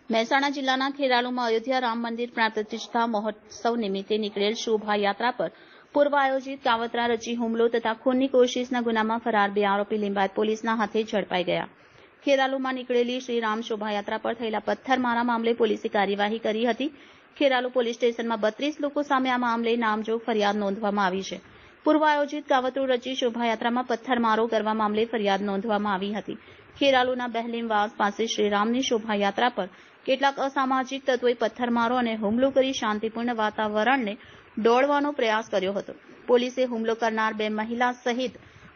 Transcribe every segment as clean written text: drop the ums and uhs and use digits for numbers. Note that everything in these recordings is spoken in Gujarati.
મહેસાણા જિલ્લાના ખેરાલુમાં અયોધ્યા રામ મંદિર પ્રાણ પ્રતિષ્ઠા મહોત્સવ નિમિત્તે નીકળેલ શોભાયાત્રા પર પૂર્વ આયોજિત કાવતરા રચી હુમલો તથા ખૂનની કોશિશના ગુનામાં ફરાર 2 આરોપી લિંબાયત પોલીસના હાથે ઝડપાઈ ગયા. ખેરાલુમાં નીકળેલી શ્રી રામ શોભાયાત્રા પર થયેલા પથ્થરમારા મામલે પોલીસે કાર્યવાહી કરી હતી. ખેરાલુ પોલીસ સ્ટેશનમાં 32 લોકો સામે આ મામલે નામજોગ ફરિયાદ નોંધવામાં આવી છે. પૂર્વ આયોજિત કાવતરું રચી શોભાયાત્રામાં પથ્થરમારો કરવા મામલે ફરિયાદ નોંધવામાં આવી હતી. ખેરાલુના બહેલીમવાસ પાસે શ્રીરામની શોભાયાત્રા પર કેટલાક અસામાજિક તત્વોએ પથ્થરમારો અને હુમલો કરી શાંતિપૂર્ણ વાતાવરણને દોડવાનો પ્રયાસ કર્યો હતો. પોલીસે હુમલો કરનાર 2 મહિલા સહિત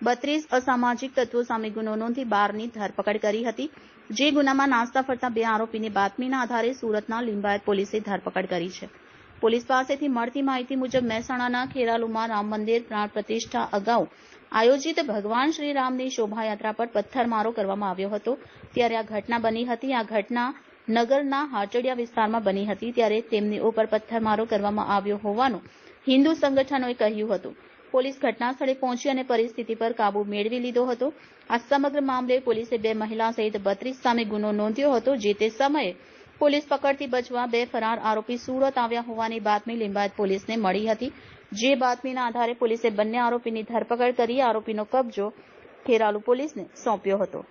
32 અસામાજિક તત્વો સામે ગુનો નોંધી 12ની ધરપકડ કરી હતી. જે ગુનામાં નાસ્તા ફરતા 2 આરોપીની બાતમીના આધારે સુરતના લિંબાયત પોલીસે ધરપકડ કરી છે. પોલીસ પાસેથી મળતી માહિતી મુજબ મહેસાણાના ખેરાલુમાં રામ મંદિર પ્રાણ પ્રતિષ્ઠા અગાઉ આયોજિત ભગવાન શ્રીરામની શોભાયાત્રા પર પથ્થરમારો કરવામાં આવ્યો હતો. ત્યારે આ ઘટના બની હતી. આ ઘટના નગરના હાટડિયા વિસ્તારમાં બની હતી. ત્યારે તેમની ઉપર પથ્થરમારો કરવામાં આવ્યો હોવાનું હિન્દુ સંગઠનોએ કહ્યું હતું. પોલીસ ઘટના સ્થળે પહોંચી અને પરિસ્થિતિ પર કાબુ મેળવી લીધો હતો. આ સમગ્ર મામલે પોલીસે 2 મહિલા સહિત 32 સામે ગુનો નોંધ્યો હતો. જે તે સમયે પોલીસ પકડથી બચવા 2 ફરાર આરોપી સુરત આવ્યા હોવાની બાતમી લિંબાયત પોલીસને મળી હતી. જે બાતમીના આધારે પોલીસે બંને આરોપીની ધરપકડ કરી આરોપીનો કબજો ખેરાલુ પોલીસને સોંપ્યો હતો.